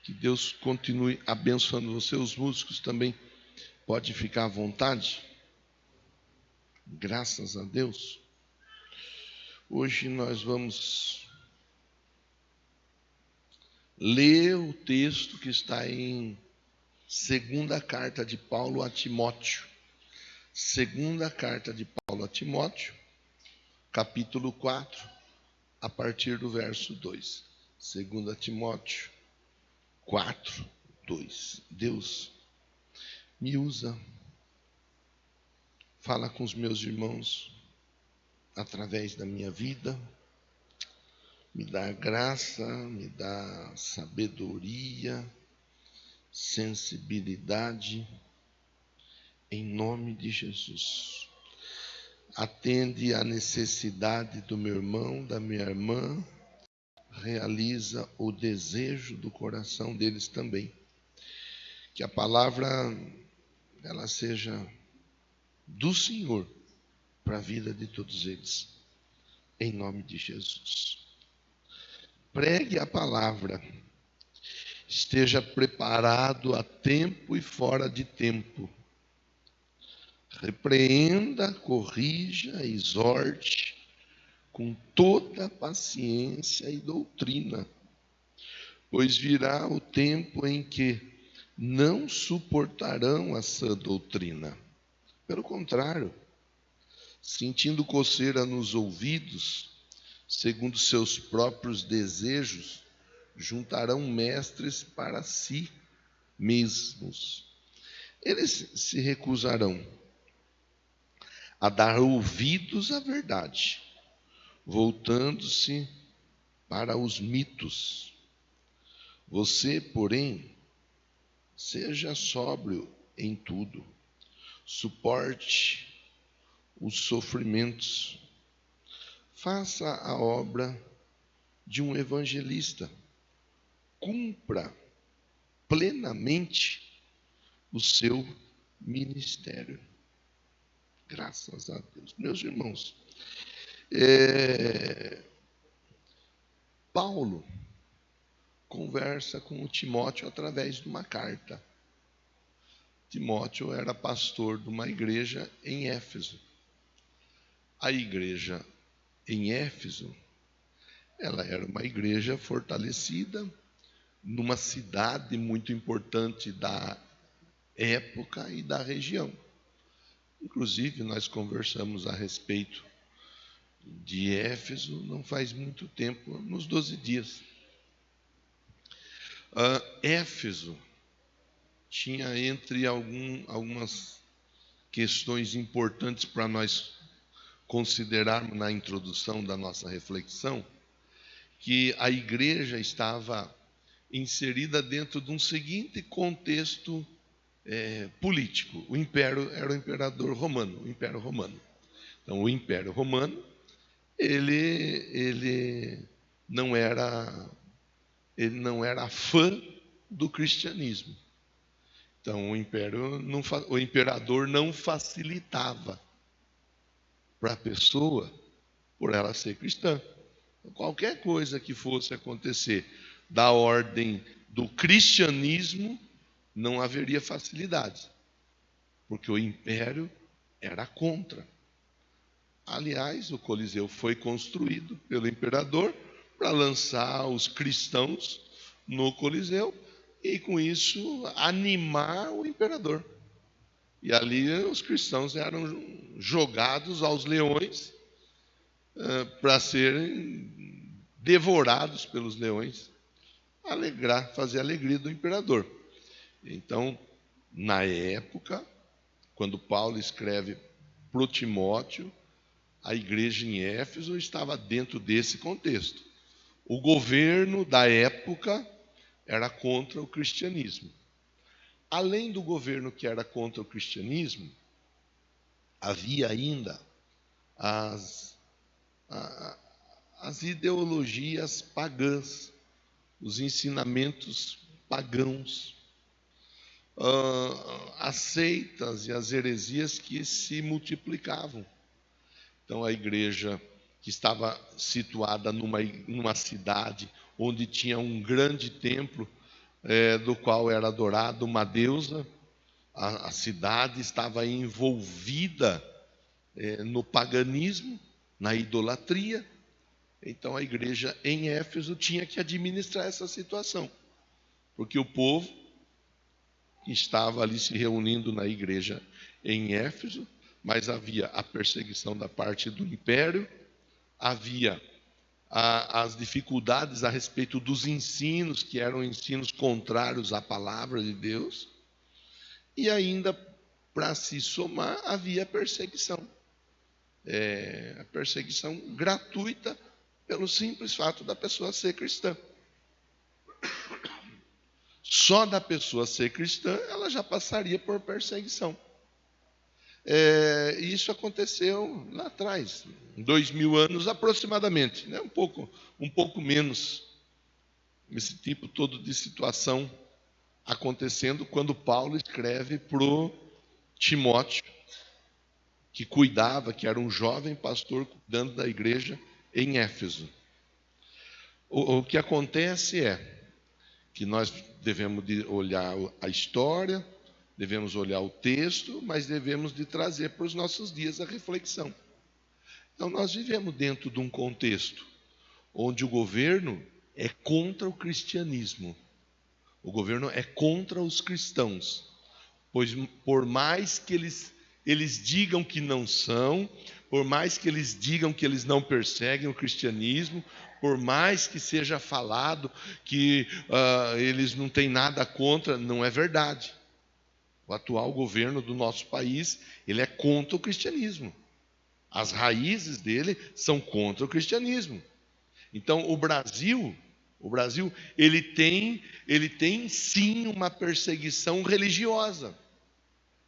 Que Deus continue abençoando você. Os músicos também podem ficar à vontade. Graças a Deus. Hoje nós vamos ler o texto que está em segunda carta de Paulo a Timóteo. Segunda carta de Paulo a Timóteo, capítulo 4, a partir do verso 2. Segunda Timóteo 4, 2. Deus me usa, fala com os meus irmãos através da minha vida, me dá graça, me dá sabedoria, sensibilidade, em nome de Jesus. Atende à necessidade do meu irmão, da minha irmã, realiza o desejo do coração deles também. Que a palavra ela seja do Senhor para a vida de todos eles, em nome de Jesus. Pregue a palavra, esteja preparado a tempo e fora de tempo. Repreenda, corrija, exorte com toda paciência e doutrina, pois virá o tempo em que não suportarão a sã doutrina. Pelo contrário, sentindo coceira nos ouvidos, segundo seus próprios desejos, juntarão mestres para si mesmos. Eles se recusarão a dar ouvidos à verdade, voltando-se para os mitos. Você, porém, seja sóbrio em tudo, suporte os sofrimentos, faça a obra de um evangelista, cumpra plenamente o seu ministério. Graças a Deus. Meus irmãos, Paulo conversa com o Timóteo através de uma carta. Timóteo era pastor de uma igreja em Éfeso. A igreja em Éfeso, ela era uma igreja fortalecida numa cidade muito importante da época e da região. Inclusive, nós conversamos a respeito de Éfeso não faz muito tempo, nos 12 dias. Éfeso tinha entre algumas questões importantes para nós considerarmos na introdução da nossa reflexão, que a igreja estava inserida dentro de um seguinte contexto político. O império era o imperador romano, o Império Romano. Então, o Império Romano, ele não era fã do cristianismo. Então, o imperador não facilitava para a pessoa por ela ser cristã. Qualquer coisa que fosse acontecer da ordem do cristianismo, não haveria facilidade, porque o império era contra. Aliás, o Coliseu foi construído pelo imperador para lançar os cristãos no Coliseu e, com isso, animar o imperador. E ali os cristãos eram jogados aos leões para serem devorados pelos leões, fazer a alegria do imperador. Então, na época, quando Paulo escreve para o Timóteo, a igreja em Éfeso estava dentro desse contexto. O governo da época era contra o cristianismo. Além do governo que era contra o cristianismo, havia ainda as ideologias pagãs, os ensinamentos pagãos, as seitas e as heresias que se multiplicavam. Então, a igreja que estava situada numa cidade onde tinha um grande templo, do qual era adorada uma deusa. A cidade estava envolvida no paganismo, na idolatria. Então a igreja em Éfeso tinha que administrar essa situação, porque o povo que estava ali se reunindo na igreja em Éfeso, mas havia a perseguição da parte do império, havia as dificuldades a respeito dos ensinos, que eram ensinos contrários à palavra de Deus, e ainda, para se somar, havia a perseguição gratuita, pelo simples fato da pessoa ser cristã. Só da pessoa ser cristã, ela já passaria por perseguição. Isso aconteceu lá atrás, 2000 anos aproximadamente, né? um pouco menos, esse tipo todo de situação acontecendo quando Paulo escreve para o Timóteo, que era um jovem pastor cuidando da igreja em Éfeso. O que acontece é que nós devemos de olhar a história, devemos olhar o texto, mas devemos de trazer para os nossos dias a reflexão. Então nós vivemos dentro de um contexto onde o governo é contra o cristianismo. O governo é contra os cristãos, pois por mais que eles digam que não são, por mais que eles digam que eles não perseguem o cristianismo, por mais que seja falado que eles não têm nada contra, não é verdade. O atual governo do nosso país, ele é contra o cristianismo. As raízes dele são contra o cristianismo. Então, o Brasil, ele tem sim uma perseguição religiosa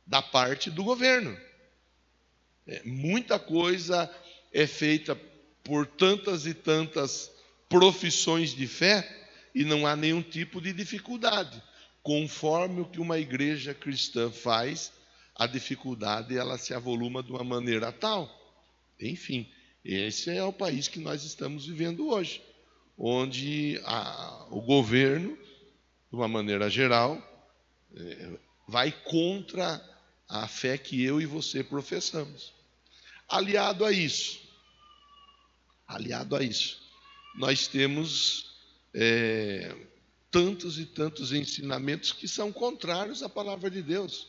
da parte do governo. Muita coisa é feita por tantas e tantas profissões de fé e não há nenhum tipo de dificuldade. Conforme o que uma igreja cristã faz, a dificuldade ela se avoluma de uma maneira tal. Enfim, esse é o país que nós estamos vivendo hoje, onde o governo, de uma maneira geral, vai contra a fé que eu e você professamos. Aliado a isso, nós temos tantos e tantos ensinamentos que são contrários à palavra de Deus.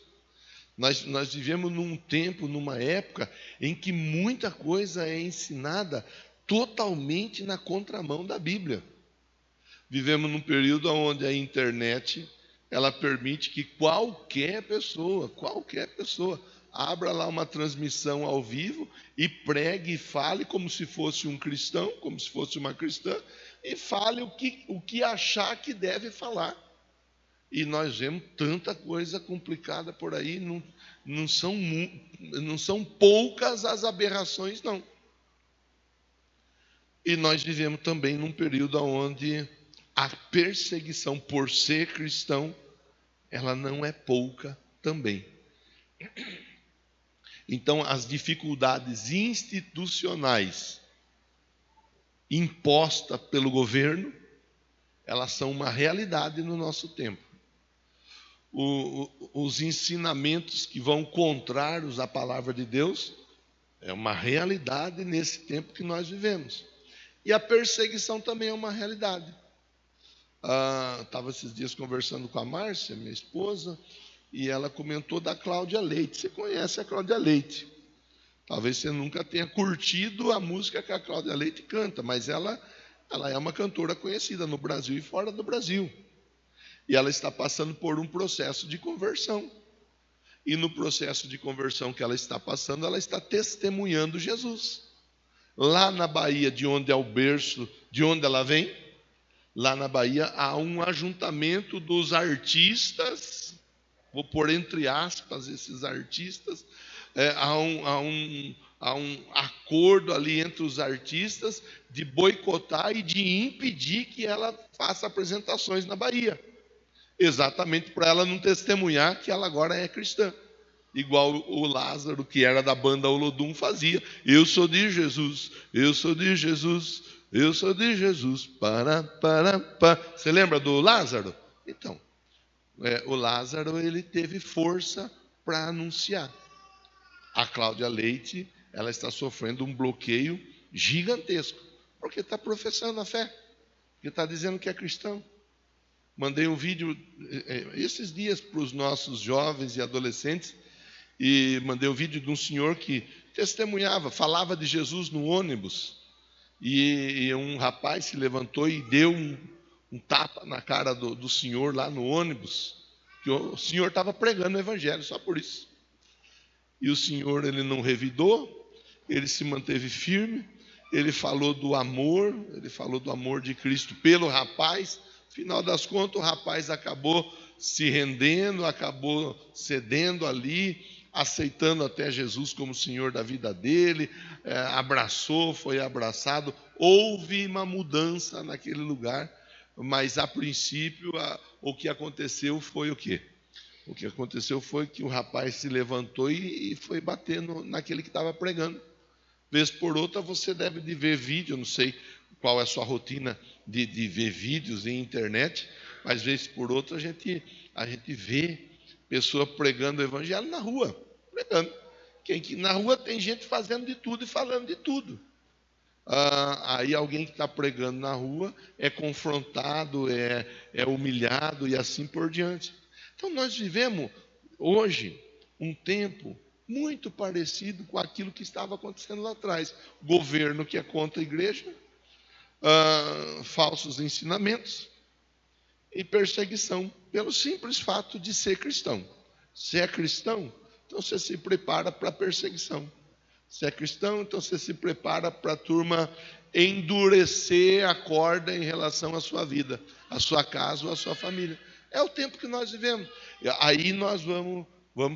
Nós vivemos num tempo, numa época, em que muita coisa é ensinada totalmente na contramão da Bíblia. Vivemos num período onde a internet, ela permite que qualquer pessoa, abra lá uma transmissão ao vivo e pregue e fale como se fosse um cristão, como se fosse uma cristã, e fale o que achar que deve falar. E nós vemos tanta coisa complicada por aí, não são poucas as aberrações, não. E nós vivemos também num período onde a perseguição por ser cristão, ela não é pouca também. Então, as dificuldades institucionais impostas pelo governo, elas são uma realidade no nosso tempo. Os ensinamentos que vão contrários à palavra de Deus, é uma realidade nesse tempo que nós vivemos. E a perseguição também é uma realidade. Estava esses dias conversando com a Márcia, minha esposa, e ela comentou da Cláudia Leite. Você conhece a Cláudia Leite? Talvez você nunca tenha curtido a música que a Cláudia Leite canta, mas ela é uma cantora conhecida no Brasil e fora do Brasil. E ela está passando por um processo de conversão. E no processo de conversão que ela está passando, ela está testemunhando Jesus. Lá na Bahia, de onde é o berço, de onde ela vem, lá na Bahia há um ajuntamento dos artistas, vou pôr entre aspas esses artistas, há um acordo ali entre os artistas de boicotar e de impedir que ela faça apresentações na Bahia. Exatamente para ela não testemunhar que ela agora é cristã. Igual o Lázaro, que era da banda Olodum, fazia. Eu sou de Jesus, eu sou de Jesus, eu sou de Jesus. Para. Você lembra do Lázaro? Então, o Lázaro, ele teve força para anunciar. A Cláudia Leite, ela está sofrendo um bloqueio gigantesco, porque está professando a fé, porque está dizendo que é cristão. Mandei um vídeo esses dias para os nossos jovens e adolescentes, e mandei um vídeo de um senhor que testemunhava, falava de Jesus no ônibus, e um rapaz se levantou e deu um tapa na cara do senhor lá no ônibus, que o senhor estava pregando o evangelho, só por isso. E o senhor, ele não revidou, ele se manteve firme, ele falou do amor de Cristo pelo rapaz. Final das contas, o rapaz acabou se rendendo, acabou cedendo ali, aceitando até Jesus como Senhor da vida dele, abraçou, foi abraçado. Houve uma mudança naquele lugar, mas a princípio o que aconteceu foi o quê? O que aconteceu foi que o rapaz se levantou e foi bater naquele que estava pregando. Vez por outra você deve de ver vídeo, eu não sei qual é a sua rotina de ver vídeos em internet, mas vez por outra a gente vê pessoa pregando o evangelho na rua, pregando. Na rua tem gente fazendo de tudo e falando de tudo. Aí alguém que está pregando na rua é confrontado, é humilhado e assim por diante. Então nós vivemos hoje um tempo muito parecido com aquilo que estava acontecendo lá atrás. Governo que é contra a igreja, falsos ensinamentos e perseguição pelo simples fato de ser cristão. Se é cristão, então você se prepara para a perseguição. Se é cristão, então você se prepara para a turma endurecer a corda em relação à sua vida, à sua casa ou à sua família. É o tempo que nós vivemos. Aí nós vamos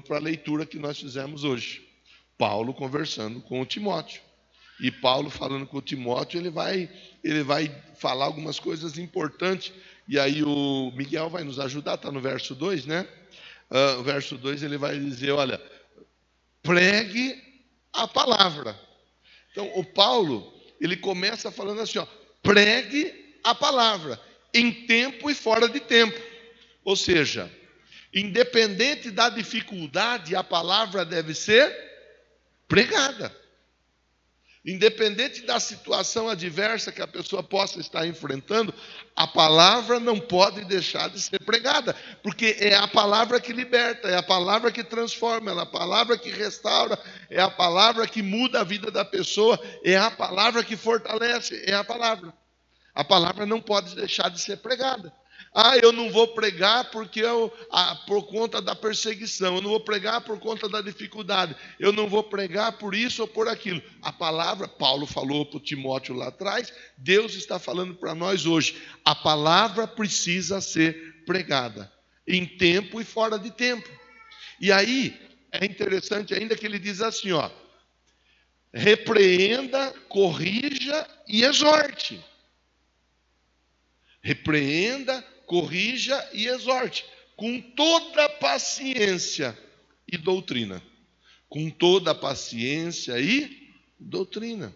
para a leitura que nós fizemos hoje. Paulo conversando com o Timóteo. E Paulo falando com o Timóteo, ele vai falar algumas coisas importantes. E aí o Miguel vai nos ajudar, está no verso 2, né? O verso 2 ele vai dizer, olha, pregue a palavra. Então o Paulo, ele começa falando assim, ó, pregue a palavra, em tempo e fora de tempo. Ou seja, independente da dificuldade, a palavra deve ser pregada. Independente da situação adversa que a pessoa possa estar enfrentando, a palavra não pode deixar de ser pregada, porque é a palavra que liberta, é a palavra que transforma, é a palavra que restaura, é a palavra que muda a vida da pessoa, é a palavra que fortalece, é a palavra. A palavra não pode deixar de ser pregada. Eu não vou pregar porque por conta da perseguição, eu não vou pregar por conta da dificuldade, eu não vou pregar por isso ou por aquilo. A palavra, Paulo falou para o Timóteo lá atrás, Deus está falando para nós hoje. A palavra precisa ser pregada, em tempo e fora de tempo. E aí, é interessante ainda que ele diz assim, ó, repreenda, corrija e exorte. Repreenda, corrija e exorte, com toda paciência e doutrina. Com toda paciência e doutrina.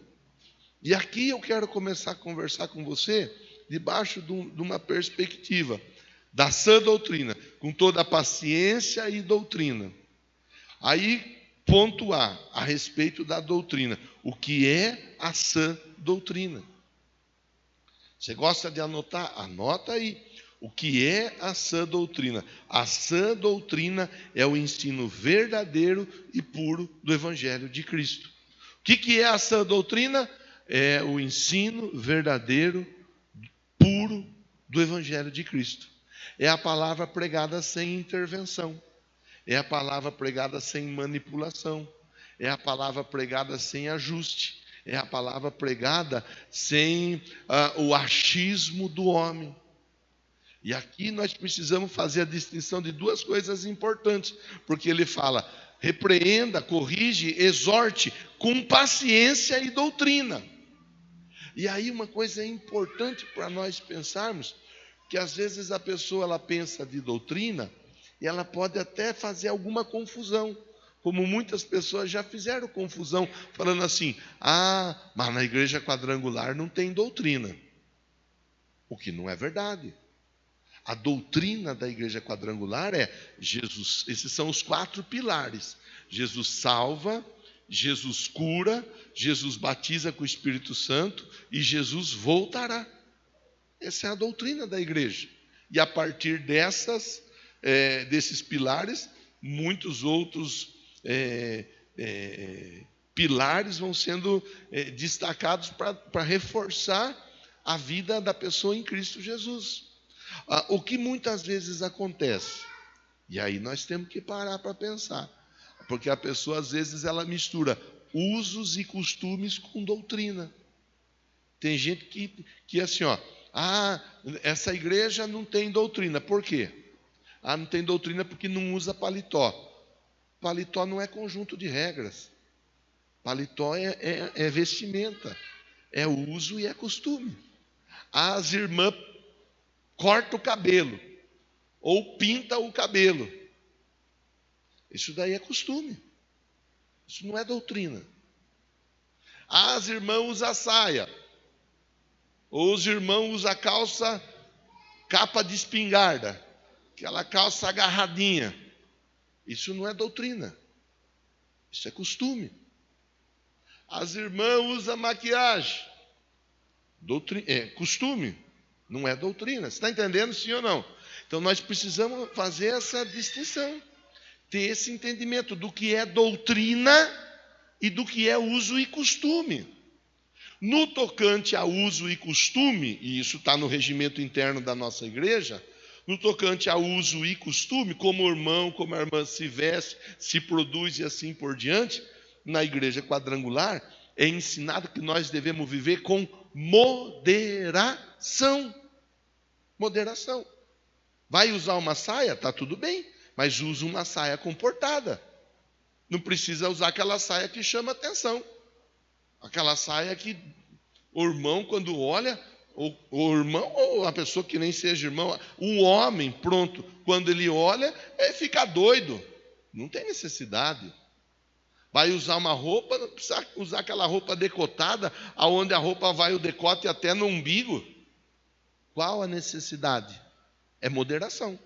E aqui eu quero começar a conversar com você debaixo de uma perspectiva da sã doutrina, com toda paciência e doutrina. Aí, ponto a respeito da doutrina. O que é a sã doutrina? Você gosta de anotar? Anota aí. O que é a sã doutrina? A sã doutrina é o ensino verdadeiro e puro do Evangelho de Cristo. O que é a sã doutrina? É o ensino verdadeiro, puro do Evangelho de Cristo. É a palavra pregada sem intervenção. É a palavra pregada sem manipulação. É a palavra pregada sem ajuste. É a palavra pregada sem o achismo do homem. E aqui nós precisamos fazer a distinção de duas coisas importantes, porque ele fala, repreenda, corrige, exorte, com paciência e doutrina. E aí uma coisa importante para nós pensarmos, que às vezes a pessoa ela pensa de doutrina, e ela pode até fazer alguma confusão, como muitas pessoas já fizeram confusão, falando assim, mas na igreja quadrangular não tem doutrina. O que não é verdade. A doutrina da igreja quadrangular é Jesus, esses são os 4 pilares. Jesus salva, Jesus cura, Jesus batiza com o Espírito Santo e Jesus voltará. Essa é a doutrina da igreja. E a partir desses pilares, muitos outros pilares vão sendo destacados para reforçar a vida da pessoa em Cristo Jesus. O que muitas vezes acontece, e aí nós temos que parar para pensar, porque a pessoa às vezes ela mistura usos e costumes com doutrina. Tem gente que assim, essa igreja não tem doutrina. Por quê? Não tem doutrina porque não usa paletó. Paletó não é conjunto de regras. Paletó é vestimenta, é uso e é costume. As irmãs cortam o cabelo ou pintam o cabelo. Isso daí é costume. Isso não é doutrina. As irmãs usam saia. Ou os irmãos usam calça, capa de espingarda. Aquela calça agarradinha. Isso não é doutrina. Isso é costume. As irmãs usam maquiagem. Costume. Não é doutrina. Você está entendendo, sim ou não? Então nós precisamos fazer essa distinção. Ter esse entendimento do que é doutrina e do que é uso e costume. No tocante a uso e costume, e isso está no regimento interno da nossa igreja, no tocante a uso e costume, como o irmão, como a irmã se veste, se produz e assim por diante, na igreja quadrangular, é ensinado que nós devemos viver com moderação. Moderação. Vai usar uma saia? Está tudo bem, mas usa uma saia comportada. Não precisa usar aquela saia que chama atenção. Aquela saia que o irmão, quando olha, o irmão ou a pessoa que nem seja irmão, o homem, pronto, quando ele olha, fica doido. Não tem necessidade. Vai usar uma roupa, não precisa usar aquela roupa decotada, aonde a roupa vai o decote até no umbigo. Qual a necessidade? É moderação.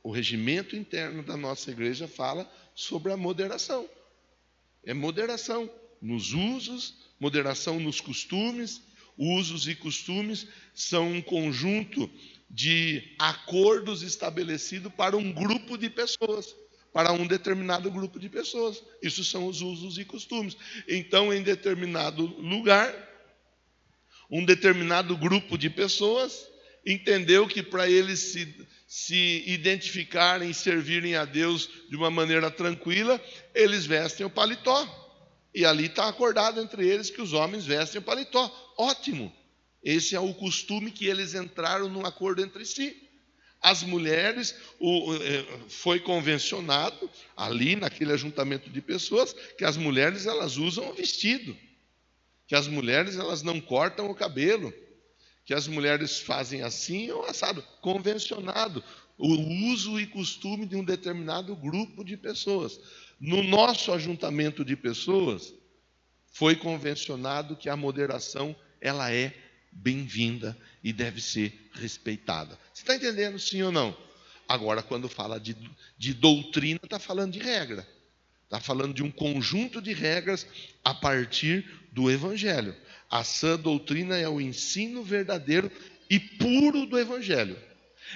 O regimento interno da nossa igreja fala sobre a moderação. É moderação nos usos, moderação nos costumes. Usos e costumes são um conjunto de acordos estabelecidos para um grupo de pessoas, para um determinado grupo de pessoas. Isso são os usos e costumes. Então, em determinado lugar, um determinado grupo de pessoas entendeu que para eles se identificarem e servirem a Deus de uma maneira tranquila, eles vestem o paletó. E ali está acordado entre eles que os homens vestem o paletó. Ótimo. Esse é o costume que eles entraram num acordo entre si. As mulheres, foi convencionado ali naquele ajuntamento de pessoas que as mulheres elas usam o vestido, que as mulheres elas não cortam o cabelo, que as mulheres fazem assim ou assado, convencionado, o uso e costume de um determinado grupo de pessoas. No nosso ajuntamento de pessoas, foi convencionado que a moderação ela é bem-vinda e deve ser respeitada. Você está entendendo, sim ou não? Agora, quando fala de doutrina, está falando de regra. Está falando de um conjunto de regras a partir do Evangelho. A sã doutrina é o ensino verdadeiro e puro do Evangelho.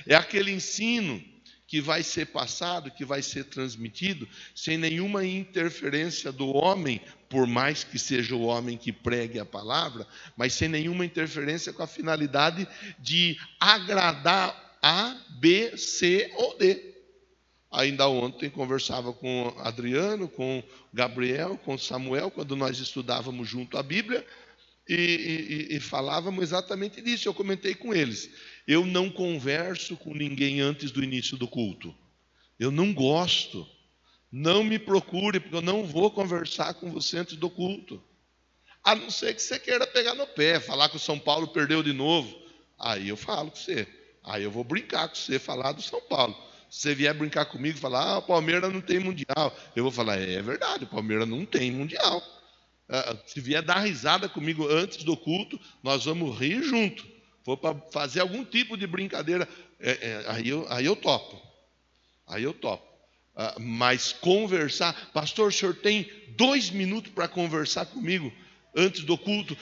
É aquele ensino que vai ser passado, que vai ser transmitido, sem nenhuma interferência do homem, por mais que seja o homem que pregue a palavra, mas sem nenhuma interferência com a finalidade de agradar A, B, C ou D. Ainda ontem conversava com Adriano, com Gabriel, com Samuel, quando nós estudávamos junto a Bíblia, e falávamos exatamente disso. Eu comentei com eles. Eu não converso com ninguém antes do início do culto. Eu não gosto. Não me procure, porque eu não vou conversar com você antes do culto. A não ser que você queira pegar no pé, falar que o São Paulo perdeu de novo. Aí eu falo com você. Aí eu vou brincar com você, falar do São Paulo. Se você vier brincar comigo e falar, o Palmeiras não tem mundial, eu vou falar, é verdade, o Palmeiras não tem mundial. Se vier dar risada comigo antes do culto, nós vamos rir junto. for para fazer algum tipo de brincadeira, aí eu topo. Aí eu topo. Mas conversar, pastor, o senhor tem 2 minutos para conversar comigo antes do culto,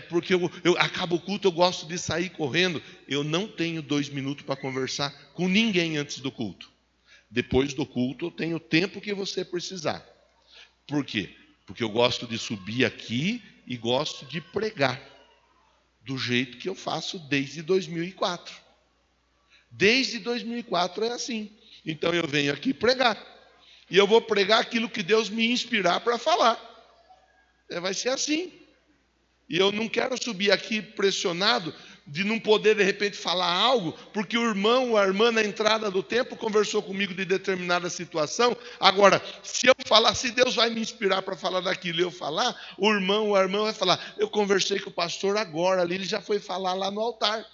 porque eu acabo o culto, eu gosto de sair correndo. Eu não tenho 2 minutos para conversar com ninguém antes do culto. Depois do culto, eu tenho o tempo que você precisar. Por quê? Porque eu gosto de subir aqui e gosto de pregar do jeito que eu faço desde 2004. Desde 2004 é assim. Então eu venho aqui pregar. E eu vou pregar aquilo que Deus me inspirar para falar. Vai ser assim. E eu não quero subir aqui pressionado de não poder de repente falar algo, porque o irmão ou a irmã na entrada do templo conversou comigo de determinada situação. Agora, se eu falar, se Deus vai me inspirar para falar daquilo e eu falar, o irmão ou a irmã vai falar, eu conversei com o pastor agora ali, ele já foi falar lá no altar.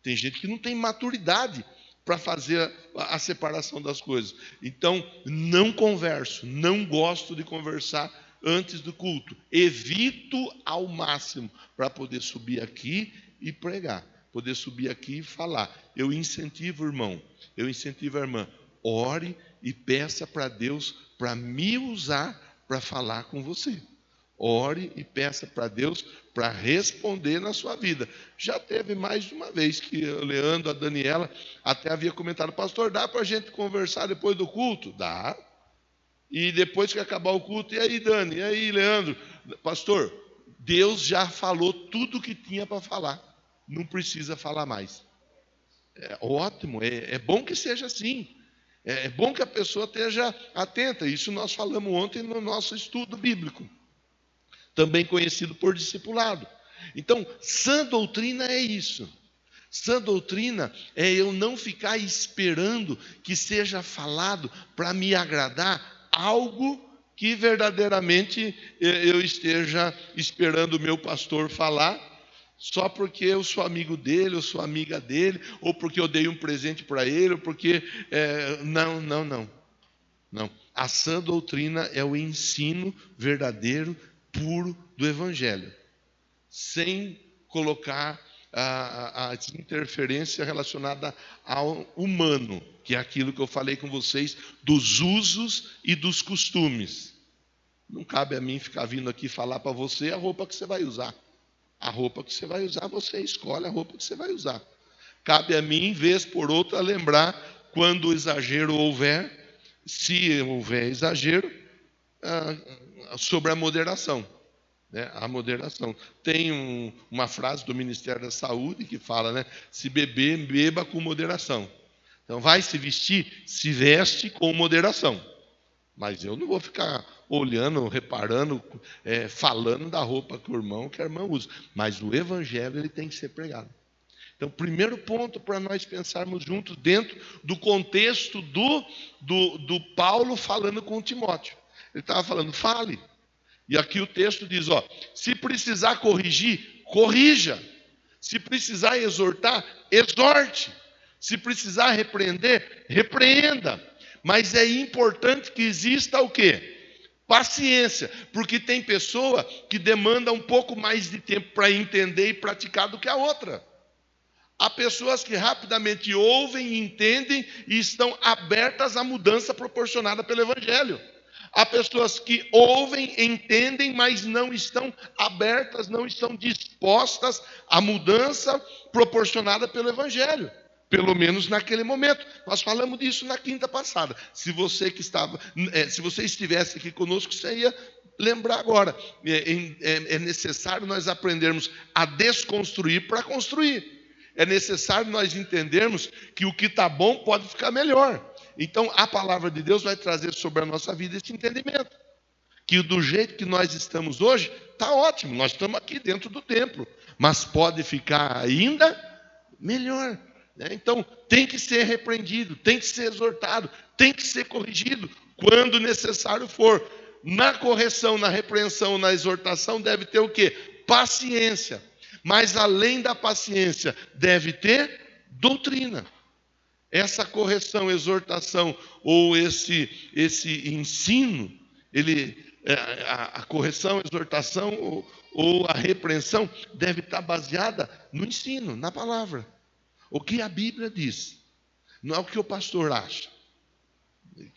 Tem gente que não tem maturidade para fazer a separação das coisas. Então, não converso, não gosto de conversar antes do culto. Evito ao máximo para poder subir aqui e pregar. Poder subir aqui e falar. Eu incentivo o irmão, eu incentivo a irmã. Ore e peça para Deus para me usar para falar com você. Ore e peça para Deus para responder na sua vida. Já teve mais de uma vez que o Leandro, a Daniela, até havia comentado, pastor, dá para a gente conversar depois do culto? Dá. E depois que acabar o culto, e aí, Dani? E aí, Leandro? Pastor, Deus já falou tudo o que tinha para falar. Não precisa falar mais. É ótimo, é bom que seja assim. É bom que a pessoa esteja atenta. Isso nós falamos ontem no nosso estudo bíblico, também conhecido por discipulado. Então, sã doutrina é isso. Sã doutrina é eu não ficar esperando que seja falado para me agradar algo que verdadeiramente eu esteja esperando o meu pastor falar, só porque eu sou amigo dele, eu sou amiga dele, ou porque eu dei um presente para ele, ou porque... Não. A sã doutrina é o ensino verdadeiro, puro do Evangelho, sem colocar a interferência relacionada ao humano, que é aquilo que eu falei com vocês, dos usos e dos costumes. Não cabe a mim ficar vindo aqui falar para você a roupa que você vai usar. A roupa que você vai usar, você escolhe a roupa que você vai usar. Cabe a mim, vez por outra, lembrar quando exagero houver, se houver exagero, sobre a moderação. A moderação. Tem uma frase do Ministério da Saúde que fala, se beber, beba com moderação. Então, vai se vestir, se veste com moderação. Mas eu não vou ficar olhando, reparando, falando da roupa que o irmão, que a irmã usa. Mas o Evangelho ele tem que ser pregado. Então, primeiro ponto para nós pensarmos juntos dentro do contexto do Paulo falando com Timóteo. Ele estava falando, fale. E aqui o texto diz, se precisar corrigir, corrija. Se precisar exortar, exorte. Se precisar repreender, repreenda. Mas é importante que exista o quê? Paciência, porque tem pessoa que demanda um pouco mais de tempo para entender e praticar do que a outra. Há pessoas que rapidamente ouvem, entendem e estão abertas à mudança proporcionada pelo Evangelho. Há pessoas que ouvem, entendem, mas não estão abertas, não estão dispostas à mudança proporcionada pelo Evangelho. Pelo menos naquele momento. Nós falamos disso na quinta passada. Se você estivesse aqui conosco, você ia lembrar agora. É necessário nós aprendermos a desconstruir para construir. É necessário nós entendermos que o que está bom pode ficar melhor. Então, a palavra de Deus vai trazer sobre a nossa vida esse entendimento. Que do jeito que nós estamos hoje, está ótimo. Nós estamos aqui dentro do templo. Mas pode ficar ainda melhor. Então, tem que ser repreendido, tem que ser exortado, tem que ser corrigido, quando necessário for. Na correção, na repreensão, na exortação, deve ter o quê? Paciência. Mas, além da paciência, deve ter doutrina. Essa correção, exortação, ou esse ensino, a correção, exortação, ou a repreensão deve estar baseada no ensino, na palavra. O que a Bíblia diz. Não é o que o pastor acha.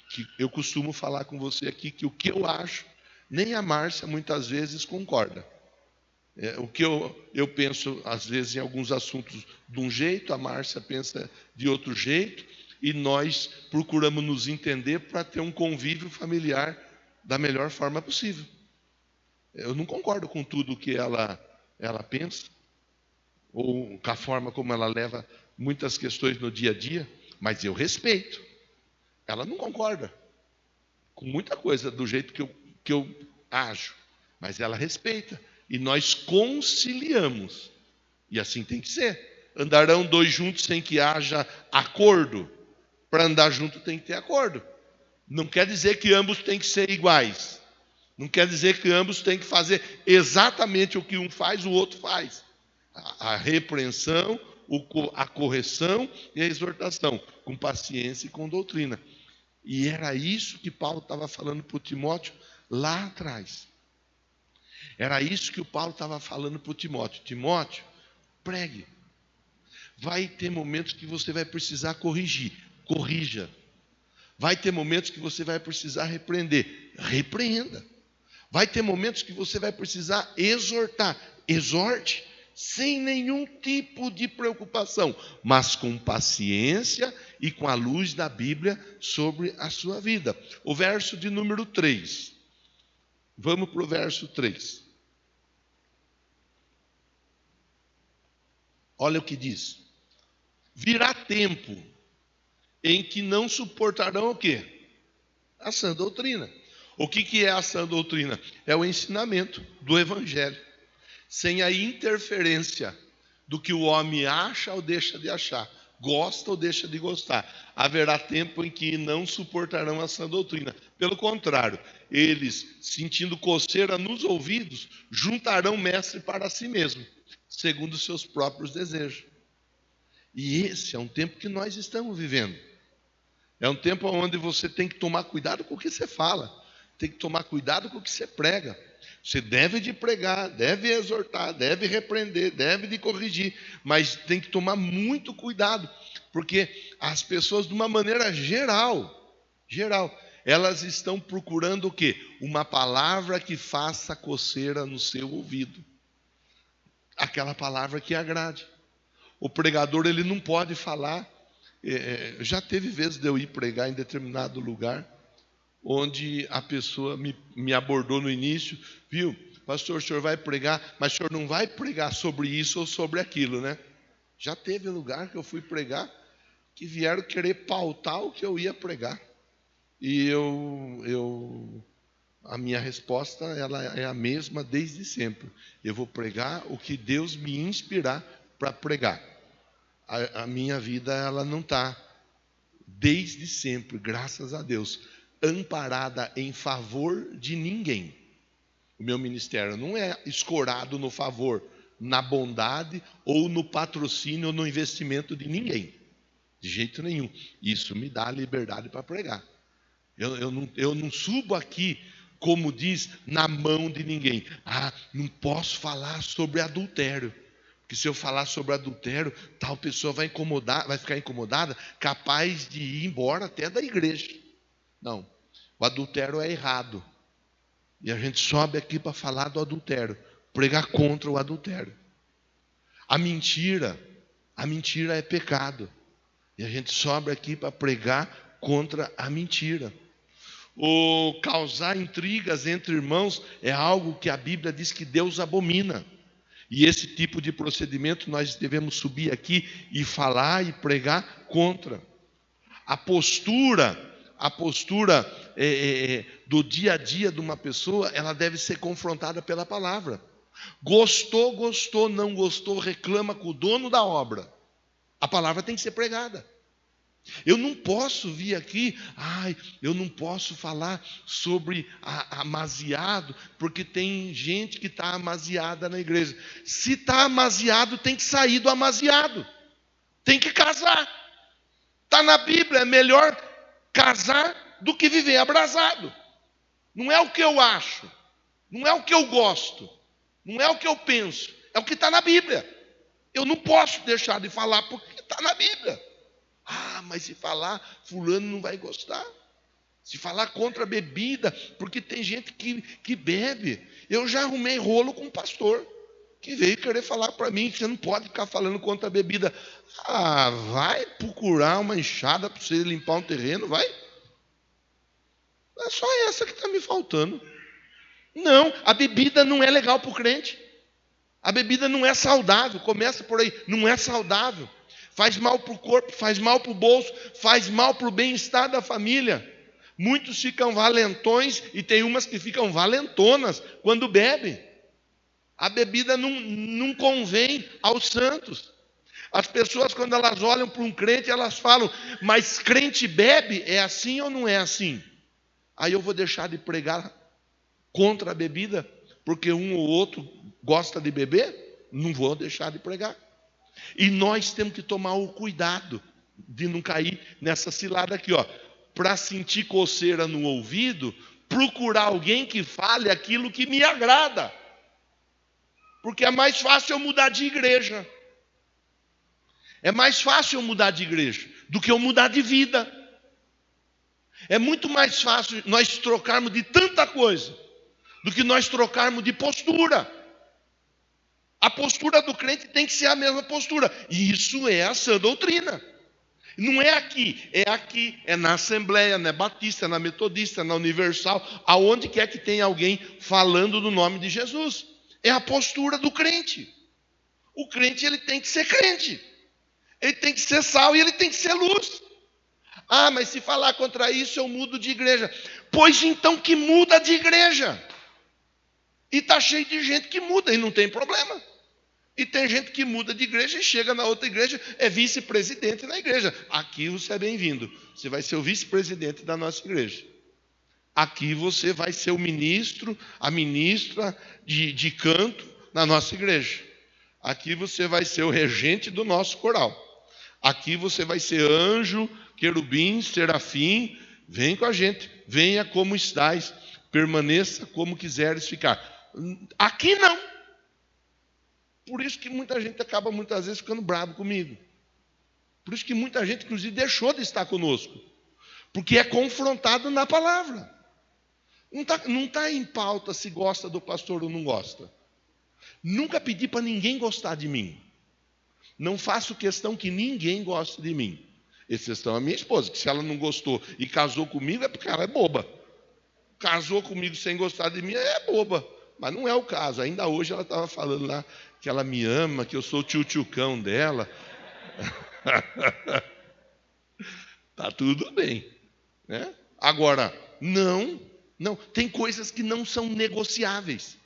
Que eu costumo falar com você aqui que o que eu acho, nem a Márcia muitas vezes concorda. O que eu penso, às vezes, em alguns assuntos de um jeito, a Márcia pensa de outro jeito, e nós procuramos nos entender para ter um convívio familiar da melhor forma possível. Eu não concordo com tudo que ela pensa, ou com a forma como ela leva muitas questões no dia a dia, mas eu respeito. Ela não concorda com muita coisa do jeito que eu ajo, mas ela respeita. E nós conciliamos. E assim tem que ser. Andarão dois juntos sem que haja acordo. Para andar junto tem que ter acordo. Não quer dizer que ambos têm que ser iguais. Não quer dizer que ambos têm que fazer exatamente o que um faz, o outro faz. A repreensão, a correção e a exortação, com paciência e com doutrina. E era isso que Paulo estava falando para o Timóteo lá atrás. Era isso que o Paulo estava falando para o Timóteo. Timóteo, pregue. Vai ter momentos que você vai precisar corrigir. Corrija. Vai ter momentos que você vai precisar repreender. Repreenda. Vai ter momentos que você vai precisar exortar. Exorte. Sem nenhum tipo de preocupação. Mas com paciência e com a luz da Bíblia sobre a sua vida. O verso de número 3. Vamos para o verso 3. Olha o que diz. Virá tempo em que não suportarão o quê? A sã doutrina. O que é a sã doutrina? É o ensinamento do Evangelho. Sem a interferência do que o homem acha ou deixa de achar. Gosta ou deixa de gostar. Haverá tempo em que não suportarão a sã doutrina. Pelo contrário, eles, sentindo coceira nos ouvidos, juntarão mestre para si mesmo, segundo os seus próprios desejos. E esse é um tempo que nós estamos vivendo. É um tempo onde você tem que tomar cuidado com o que você fala. Tem que tomar cuidado com o que você prega. Você deve de pregar, deve exortar, deve repreender, deve de corrigir. Mas tem que tomar muito cuidado. Porque as pessoas, de uma maneira geral, elas estão procurando o quê? Uma palavra que faça coceira no seu ouvido. Aquela palavra que agrade. O pregador, ele não pode falar. Já teve vezes de eu ir pregar em determinado lugar, onde a pessoa me abordou no início, viu, pastor, o senhor vai pregar, mas o senhor não vai pregar sobre isso ou sobre aquilo, né? Já teve lugar que eu fui pregar, que vieram querer pautar o que eu ia pregar. E a minha resposta, ela é a mesma desde sempre. Eu vou pregar o que Deus me inspirar para pregar. A minha vida, ela não está, desde sempre, graças a Deus, amparada em favor de ninguém. O meu ministério não é escorado no favor, na bondade, ou no patrocínio, ou no investimento de ninguém. De jeito nenhum. Isso me dá liberdade para pregar. Eu não subo aqui, como diz, na mão de ninguém. Não posso falar sobre adultério. Porque se eu falar sobre adultério, tal pessoa vai ficar incomodada, capaz de ir embora até da igreja. Não, o adultério é errado. E a gente sobe aqui para falar do adultério, pregar contra o adultério. A mentira é pecado. E a gente sobe aqui para pregar contra a mentira. O causar intrigas entre irmãos é algo que a Bíblia diz que Deus abomina. E esse tipo de procedimento nós devemos subir aqui e falar e pregar contra. A postura do dia a dia de uma pessoa, ela deve ser confrontada pela palavra. Gostou, não gostou, reclama com o dono da obra. A palavra tem que ser pregada. Eu não posso vir aqui, eu não posso falar sobre amaziado, porque tem gente que está amaziada na igreja. Se está amaziado, tem que sair do amaziado. Tem que casar. Está na Bíblia, é melhor casar do que viver abrasado. Não é o que eu acho, não é o que eu gosto, Não é o que eu penso, é o que está na Bíblia. Eu não posso deixar de falar porque está na Bíblia. Ah, mas se falar, fulano não vai gostar. Se falar contra a bebida, porque tem gente que bebe. Eu já arrumei rolo com um pastor que veio querer falar para mim que você não pode ficar falando contra a bebida. Ah, vai procurar uma enxada para você limpar um terreno, vai? É só essa que está me faltando. Não, a bebida não é legal para o crente. A bebida não é saudável, começa por aí, não é saudável. Faz mal para o corpo, faz mal para o bolso, faz mal para o bem-estar da família. Muitos ficam valentões e tem umas que ficam valentonas quando bebem. A bebida não convém aos santos. As pessoas, quando elas olham para um crente, elas falam, mas crente bebe? É assim ou não é assim? Aí eu vou deixar de pregar contra a bebida, porque um ou outro gosta de beber? Não vou deixar de pregar. E nós temos que tomar o cuidado de não cair nessa cilada aqui, ó. Para sentir coceira no ouvido, procurar alguém que fale aquilo que me agrada. Porque é mais fácil eu mudar de igreja. É mais fácil eu mudar de igreja do que eu mudar de vida. É muito mais fácil nós trocarmos de tanta coisa do que nós trocarmos de postura. A postura do crente tem que ser a mesma postura. E isso é a sã doutrina. Não é aqui, é na Assembleia, na Batista, na Metodista, na Universal, aonde quer que tenha alguém falando do nome de Jesus. É a postura do crente. O crente, ele tem que ser crente. Ele tem que ser sal e ele tem que ser luz. Ah, mas se falar contra isso eu mudo de igreja. Pois então que muda de igreja. E está cheio de gente que muda e não tem problema. E tem gente que muda de igreja e chega na outra igreja, é vice-presidente na igreja. Aqui você é bem-vindo. Você vai ser o vice-presidente da nossa igreja. Aqui você vai ser o ministro, a ministra de canto na nossa igreja. Aqui você vai ser o regente do nosso coral. Aqui você vai ser anjo, querubim, serafim. Vem com a gente. Venha como estais. Permaneça como quiseres ficar. Aqui não. Por isso que muita gente acaba muitas vezes ficando bravo comigo. Por isso que muita gente, inclusive, deixou de estar conosco. Porque é confrontado na palavra. Não está em pauta se gosta do pastor ou não gosta. Nunca pedi para ninguém gostar de mim. Não faço questão que ninguém goste de mim. Exceção a minha esposa, que se ela não gostou e casou comigo, é porque ela é boba. Casou comigo sem gostar de mim, é boba. Mas não é o caso. Ainda hoje ela estava falando lá que ela me ama, que eu sou o tio-tchucão dela. Tá tudo bem, né? Agora, não, tem coisas que não são negociáveis.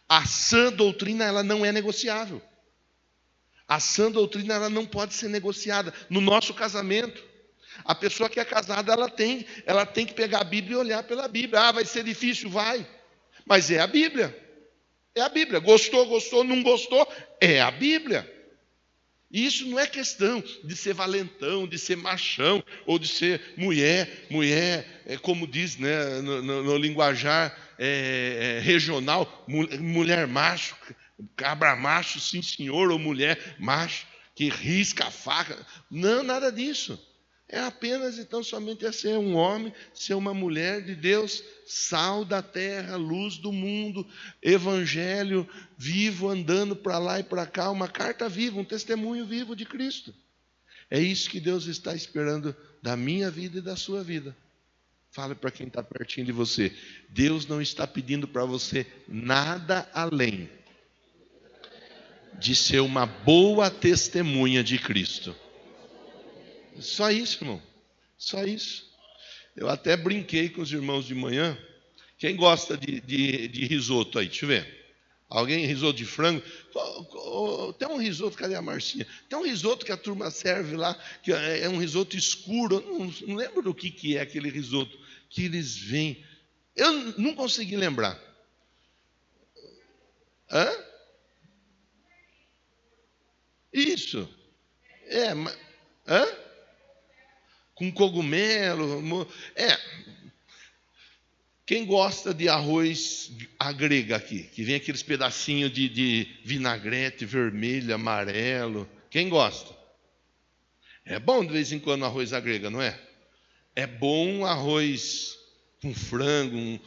A sã doutrina, ela não é negociável. A sã doutrina, ela não pode ser negociada. No nosso casamento, a pessoa que é casada, ela tem que pegar a Bíblia e olhar pela Bíblia. Ah, vai ser difícil, vai. Mas é a Bíblia. É a Bíblia. Gostou, não gostou, é a Bíblia. E isso não é questão de ser valentão, de ser machão, ou de ser mulher, como diz, né, no linguajar regional, mulher macho, cabra macho, sim senhor, ou mulher macho, que risca a faca. Não, nada disso. É apenas, então, somente é ser um homem, ser uma mulher de Deus, sal da terra, luz do mundo, evangelho vivo, andando para lá e para cá, uma carta viva, um testemunho vivo de Cristo. É isso que Deus está esperando da minha vida e da sua vida. Fale para quem está pertinho de você. Deus não está pedindo para você nada além de ser uma boa testemunha de Cristo. Só isso, irmão. Só isso. Eu até brinquei com os irmãos de manhã. Quem gosta de risoto aí? Deixa eu ver. Alguém risoto de frango? Tem um risoto, cadê a Marcinha? Tem um risoto que a turma serve lá, que é um risoto escuro. Eu não lembro do que é aquele risoto que eles vêm. Eu não consegui lembrar. Hã? Isso. Hã? Com cogumelo. Quem gosta de arroz à grega aqui? Que vem aqueles pedacinhos de vinagrete vermelho, amarelo. Quem gosta? É bom de vez em quando arroz à grega, não é? É bom arroz com frango,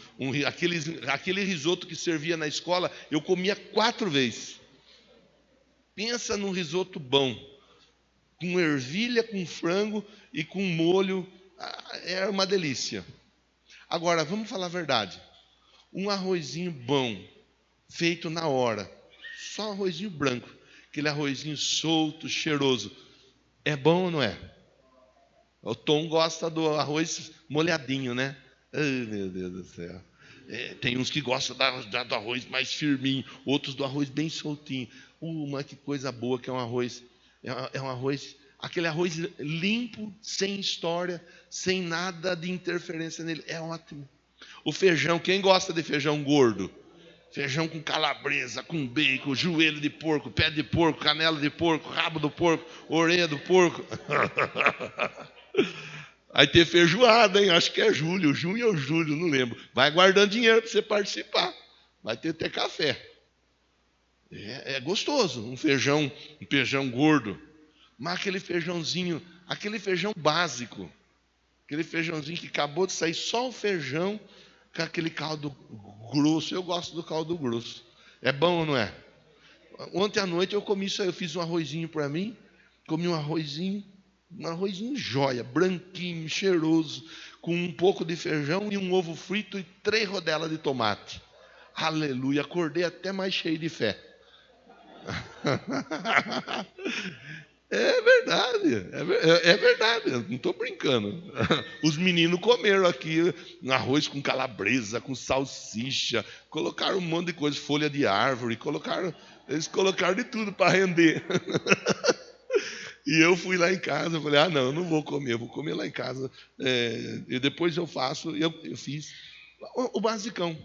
aquele risoto que servia na escola, eu comia 4 vezes. Pensa num risoto bom, com ervilha, com frango e com molho, é uma delícia. Agora, vamos falar a verdade. Um arrozinho bom, feito na hora, só arrozinho branco, aquele arrozinho solto, cheiroso, é bom ou não é? O Tom gosta do arroz molhadinho, né? Ai, meu Deus do céu. Tem uns que gostam do arroz mais firminho, outros do arroz bem soltinho. Mas que coisa boa que é um arroz. É um arroz, aquele arroz limpo, sem história, sem nada de interferência nele. É ótimo. O feijão, quem gosta de feijão gordo? Feijão com calabresa, com bacon, joelho de porco, pé de porco, canela de porco, rabo do porco, orelha do porco. Aí tem feijoada, hein? Acho que é junho ou julho, não lembro. Vai guardando dinheiro para você participar. Vai ter até café. É gostoso, um feijão gordo. Mas aquele feijãozinho, aquele feijão básico, aquele feijãozinho que acabou de sair, só o feijão com aquele caldo grosso. Eu gosto do caldo grosso. É bom ou não é? Ontem à noite eu comi isso aí, eu fiz um arrozinho para mim, comi um arrozinho joia, branquinho, cheiroso, com um pouco de feijão e um ovo frito e 3 rodelas de tomate. Aleluia, acordei até mais cheio de fé. É verdade, é verdade, não estou brincando. Os meninos comeram aqui arroz com calabresa, com salsicha, colocaram um monte de coisa, folha de árvore, eles colocaram de tudo para render. E eu fui lá em casa, falei, não, eu não vou comer, eu vou comer lá em casa. E depois eu faço, eu fiz. O basicão.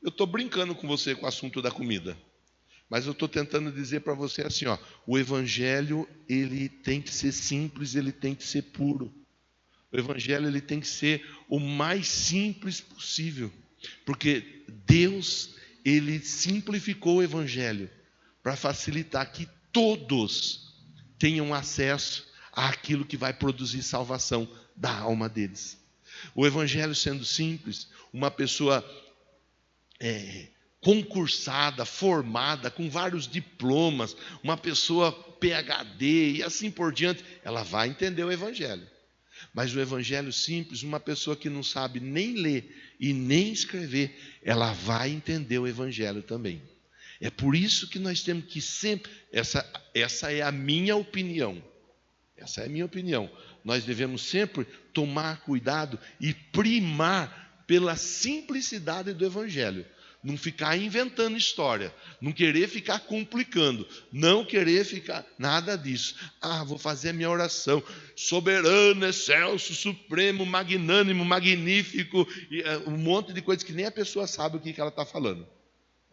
Eu estou brincando com você com o assunto da comida. Mas eu estou tentando dizer para você assim, o evangelho ele tem que ser simples, ele tem que ser puro. O evangelho ele tem que ser o mais simples possível. Porque Deus, ele simplificou o evangelho para facilitar que todos tenham acesso àquilo que vai produzir salvação da alma deles. O evangelho sendo simples, uma pessoa concursada, formada, com vários diplomas, uma pessoa PhD e assim por diante, ela vai entender o evangelho. Mas o evangelho simples, uma pessoa que não sabe nem ler e nem escrever, ela vai entender o evangelho também. É por isso que nós temos que sempre, essa é a minha opinião. Essa é a minha opinião. Nós devemos sempre tomar cuidado e primar pela simplicidade do evangelho. Não ficar inventando história, não querer ficar complicando, não querer ficar nada disso. Vou fazer a minha oração. Soberano, excelso, supremo, magnânimo, magnífico, e um monte de coisas que nem a pessoa sabe o que ela está falando.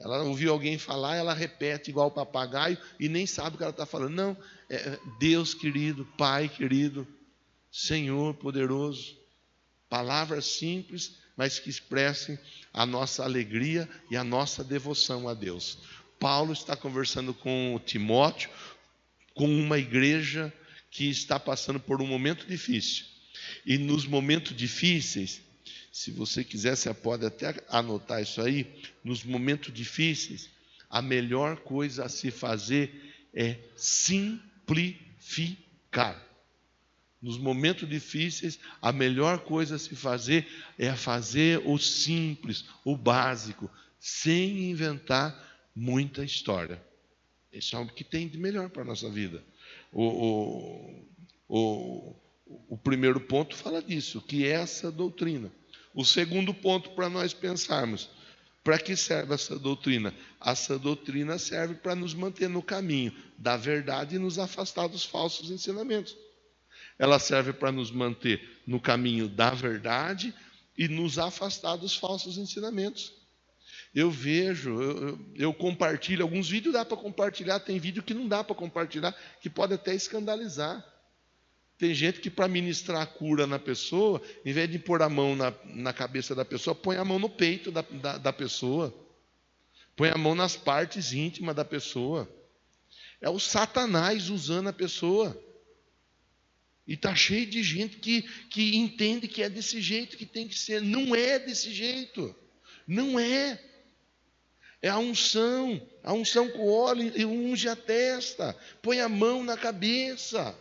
Ela ouviu alguém falar, ela repete igual o papagaio e nem sabe o que ela está falando. Não, Deus querido, Pai querido, Senhor poderoso. Palavras simples, mas que expressem a nossa alegria e a nossa devoção a Deus. Paulo está conversando com Timóteo, com uma igreja que está passando por um momento difícil. E nos momentos difíceis, se você quiser, você pode até anotar isso aí, nos momentos difíceis, a melhor coisa a se fazer é simplificar. Nos momentos difíceis, a melhor coisa a se fazer é fazer o simples, o básico, sem inventar muita história. Isso é o que tem de melhor para a nossa vida. O primeiro ponto fala disso, que é essa doutrina. O segundo ponto para nós pensarmos, para que serve essa doutrina? Essa doutrina serve para nos manter no caminho da verdade e nos afastar dos falsos ensinamentos. Ela serve para nos manter no caminho da verdade e nos afastar dos falsos ensinamentos. Eu vejo, eu compartilho, alguns vídeos dá para compartilhar, tem vídeo que não dá para compartilhar, que pode até escandalizar. Tem gente que, para ministrar a cura na pessoa, em vez de pôr a mão na cabeça da pessoa, põe a mão no peito da pessoa. Põe a mão nas partes íntimas da pessoa. É o Satanás usando a pessoa. E está cheio de gente que entende que é desse jeito que tem que ser. Não é desse jeito. Não é. É a unção com óleo e unge a testa. Põe a mão na cabeça.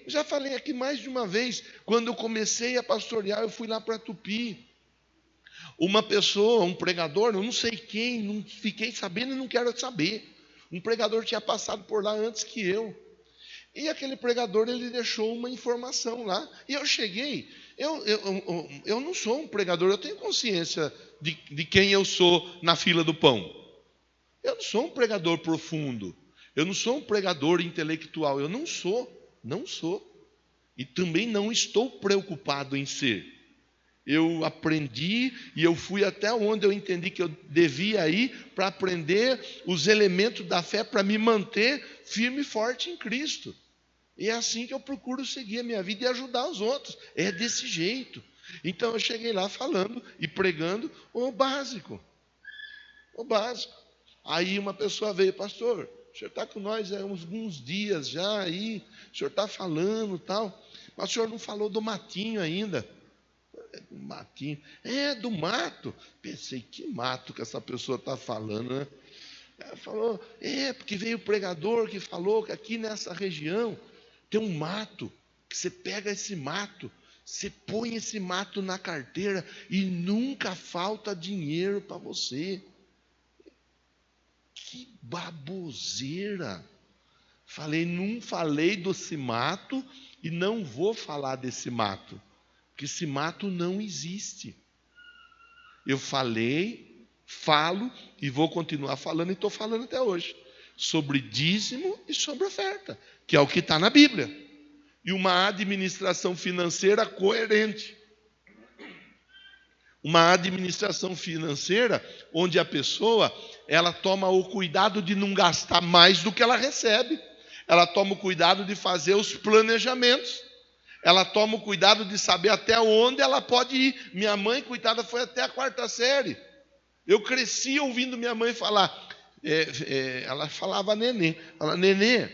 Já falei aqui mais de uma vez, quando eu comecei a pastorear, eu fui lá para Tupi. Uma pessoa, um pregador, eu não sei quem, não fiquei sabendo e não quero saber. Um pregador tinha passado por lá antes que eu. E aquele pregador, ele deixou uma informação lá. E eu cheguei, eu não sou um pregador, eu tenho consciência de quem eu sou na fila do pão. Eu não sou um pregador profundo. Eu não sou um pregador intelectual, eu não sou. E também não estou preocupado em ser. Eu aprendi e eu fui até onde eu entendi que eu devia ir para aprender os elementos da fé para me manter firme e forte em Cristo. E é assim que eu procuro seguir a minha vida e ajudar os outros. É desse jeito. Então eu cheguei lá falando e pregando o básico. Aí uma pessoa veio, pastor, o senhor está com nós há alguns dias já aí, o senhor está falando e tal, mas o senhor não falou do matinho ainda. Do matinho? Do mato. Pensei, que mato que essa pessoa está falando, né? Ela falou, porque veio o pregador que falou que aqui nessa região tem um mato, que você pega esse mato, você põe esse mato na carteira e nunca falta dinheiro para você. Que baboseira! Não falei desse mato e não vou falar desse mato, porque esse mato não existe. Eu falo e vou continuar falando, e estou falando até hoje, sobre dízimo e sobre oferta, que é o que está na Bíblia. E uma administração financeira coerente. Uma administração financeira onde a pessoa, ela toma o cuidado de não gastar mais do que ela recebe. Ela toma o cuidado de fazer os planejamentos. Ela toma o cuidado de saber até onde ela pode ir. Minha mãe, coitada, foi até a 4ª série. Eu cresci ouvindo minha mãe falar. Ela falava nenê. Fala, nenê,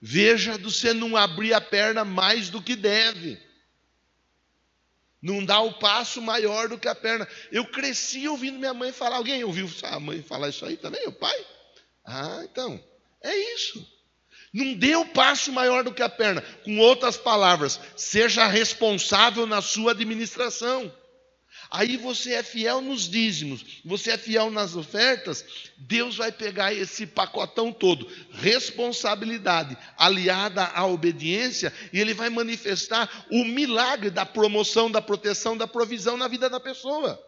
veja de você não abrir a perna mais do que deve. Não dá o passo maior do que a perna. Eu cresci ouvindo minha mãe falar. Alguém ouviu a mãe falar isso aí também? O pai? Então, é isso. Não dê o passo maior do que a perna. Com outras palavras, seja responsável na sua administração. Aí você é fiel nos dízimos, você é fiel nas ofertas, Deus vai pegar esse pacotão todo, responsabilidade aliada à obediência, e Ele vai manifestar o milagre da promoção, da proteção, da provisão na vida da pessoa.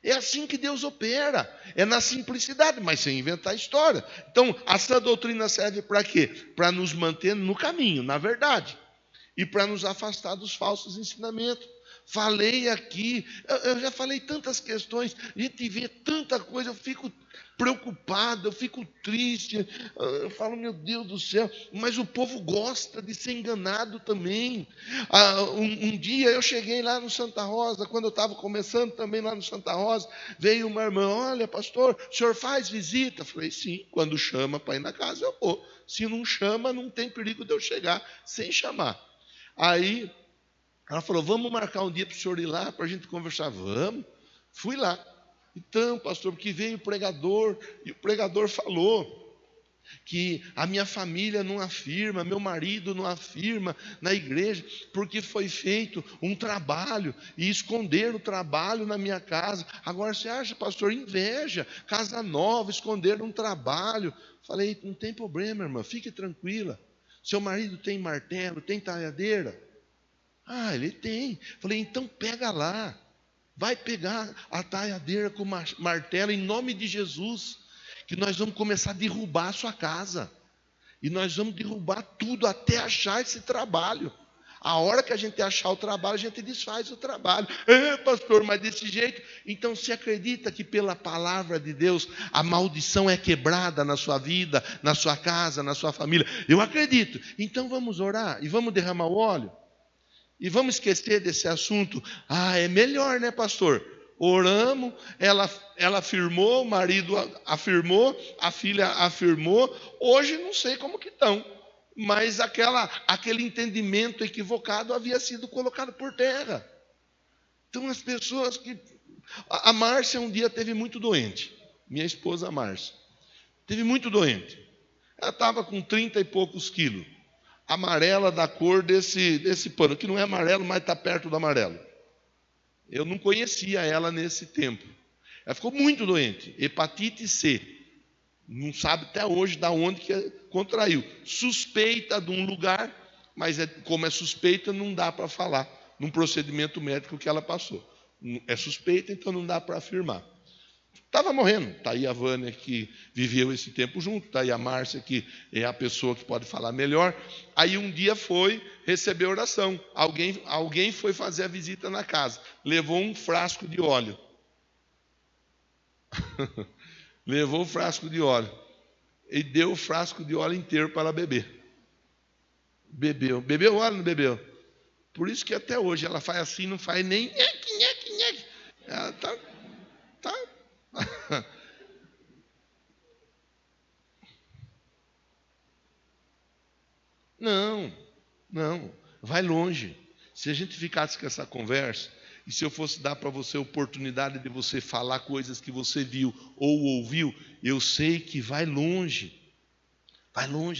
É assim que Deus opera, é na simplicidade, mas sem inventar história. Então, essa doutrina serve para quê? Para nos manter no caminho, na verdade, e para nos afastar dos falsos ensinamentos. Falei aqui, eu já falei tantas questões, a gente vê tanta coisa, eu fico preocupado, eu fico triste, eu falo, meu Deus do céu, mas o povo gosta de ser enganado também. Um dia eu cheguei lá no Santa Rosa, quando eu estava começando também lá no Santa Rosa, veio uma irmã, olha pastor, o senhor faz visita? Eu falei, sim, quando chama para ir na casa eu vou, se não chama não tem perigo de eu chegar sem chamar. Aí ela falou, vamos marcar um dia para o senhor ir lá, para a gente conversar. Vamos. Fui lá. Então, pastor, porque veio o pregador, e o pregador falou que a minha família não afirma, meu marido não afirma na igreja, porque foi feito um trabalho, e esconderam o trabalho na minha casa. Agora você acha, pastor, inveja, casa nova, esconderam um trabalho. Falei, não tem problema, irmã, fique tranquila. Seu marido tem martelo, tem talhadeira? Ele tem. Falei, então pega lá. Vai pegar a talhadeira com martelo em nome de Jesus. Que nós vamos começar a derrubar a sua casa. E nós vamos derrubar tudo até achar esse trabalho. A hora que a gente achar o trabalho, a gente desfaz o trabalho. Pastor, mas desse jeito? Então, se acredita que pela palavra de Deus, a maldição é quebrada na sua vida, na sua casa, na sua família? Eu acredito. Então, vamos orar e vamos derramar o óleo. E vamos esquecer desse assunto. É melhor, né, pastor? Oramos, ela afirmou, o marido afirmou, a filha afirmou. Hoje não sei como que estão, mas aquele entendimento equivocado havia sido colocado por terra. Então as pessoas que... A Márcia um dia teve muito doente, minha esposa Márcia. Teve muito doente. Ela estava com 30 e poucos quilos. Amarela da cor desse pano, que não é amarelo, mas está perto do amarelo. Eu não conhecia ela nesse tempo. Ela ficou muito doente, hepatite C. Não sabe até hoje de onde que contraiu. Suspeita de um lugar, mas como é suspeita, não dá para falar num procedimento médico que ela passou. É suspeita, então não dá para afirmar. Estava morrendo. Está aí a Vânia, que viveu esse tempo junto. Está aí a Márcia, que é a pessoa que pode falar melhor. Aí um dia foi receber oração. Alguém foi fazer a visita na casa. Levou um frasco de óleo. Levou o frasco de óleo. E deu o frasco de óleo inteiro para ela beber. Bebeu. Bebeu óleo ou não bebeu? Por isso que até hoje ela faz assim, não faz nem... Ela está... Não, vai longe. Se a gente ficasse com essa conversa, e se eu fosse dar para você a oportunidade de você falar coisas que você viu ou ouviu, eu sei que vai longe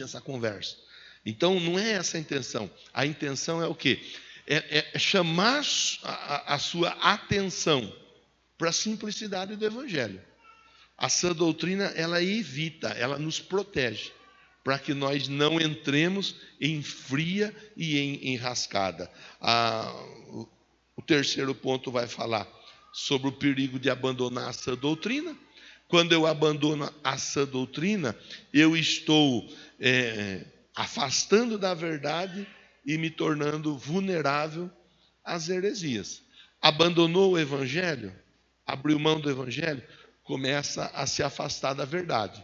essa conversa. Então não é essa a intenção. A intenção é o quê? É chamar a sua atenção para a simplicidade do Evangelho. A sã doutrina, ela evita, ela nos protege, para que nós não entremos em fria e em enrascada. O terceiro ponto vai falar sobre o perigo de abandonar a sã doutrina. Quando eu abandono a sã doutrina, eu estou afastando da verdade e me tornando vulnerável às heresias. Abandonou o Evangelho, abriu mão do Evangelho, começa a se afastar da verdade.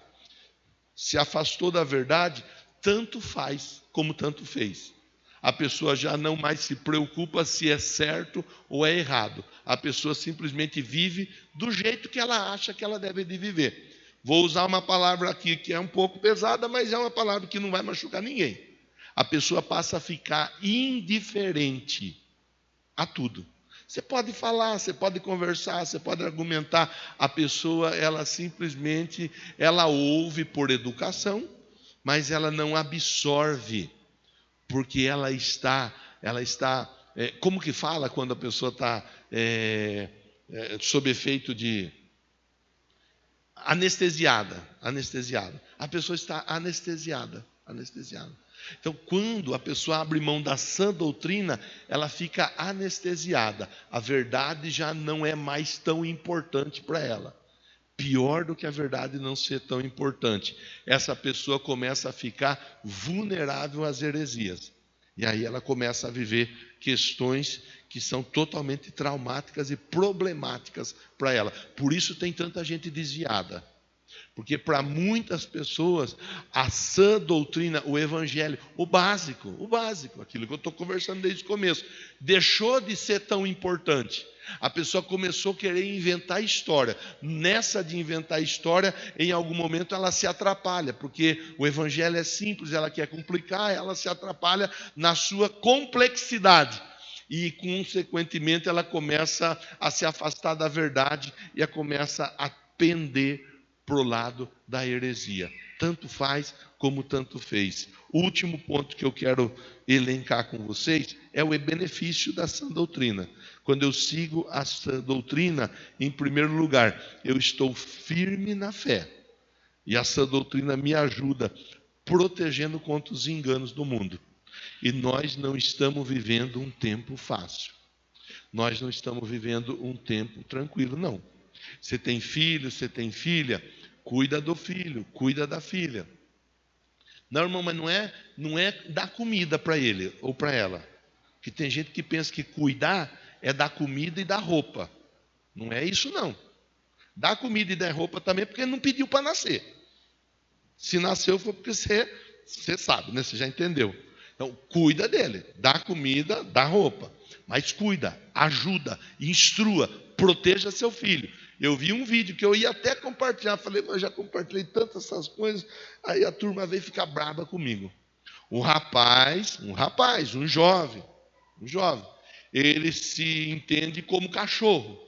Se afastou da verdade, tanto faz como tanto fez. A pessoa já não mais se preocupa se é certo ou é errado. A pessoa simplesmente vive do jeito que ela acha que ela deve de viver. Vou usar uma palavra aqui que é um pouco pesada, mas é uma palavra que não vai machucar ninguém. A pessoa passa a ficar indiferente a tudo. Você pode falar, você pode conversar, você pode argumentar. A pessoa, ela simplesmente, ela ouve por educação, mas ela não absorve, porque ela está, como que fala quando a pessoa está sob efeito de anestesiada. A pessoa está anestesiada. Então, quando a pessoa abre mão da sã doutrina, ela fica anestesiada. A verdade já não é mais tão importante para ela. Pior do que a verdade não ser tão importante, essa pessoa começa a ficar vulnerável às heresias. E aí ela começa a viver questões que são totalmente traumáticas e problemáticas para ela. Por isso tem tanta gente desviada. Porque para muitas pessoas, a sã doutrina, o Evangelho, o básico, aquilo que eu estou conversando desde o começo, deixou de ser tão importante. A pessoa começou a querer inventar história. Nessa de inventar história, em algum momento ela se atrapalha, porque o Evangelho é simples, ela quer complicar, ela se atrapalha na sua complexidade. E, consequentemente, ela começa a se afastar da verdade e começa a pender para o lado da heresia. Tanto faz como tanto fez. O último ponto que eu quero elencar com vocês é o benefício da sã doutrina. Quando eu sigo a sã doutrina, em primeiro lugar, eu estou firme na fé. E a sã doutrina me ajuda protegendo contra os enganos do mundo. E nós não estamos vivendo um tempo fácil. Nós não estamos vivendo um tempo tranquilo, não. Você tem filho, você tem filha, cuida do filho, cuida da filha. Não, irmão, mas não é dar comida para ele ou para ela. Que tem gente que pensa que cuidar é dar comida e dar roupa. Não é isso, não. Dar comida e dar roupa também porque ele não pediu para nascer. Se nasceu foi porque você sabe, né? Você já entendeu. Então, cuida dele. Dá comida, dá roupa. Mas cuida, ajuda, instrua, proteja seu filho. Eu vi um vídeo que eu ia até compartilhar. Falei, mas eu já compartilhei tantas essas coisas. Aí a turma veio ficar brava comigo. Um jovem, ele se entende como cachorro.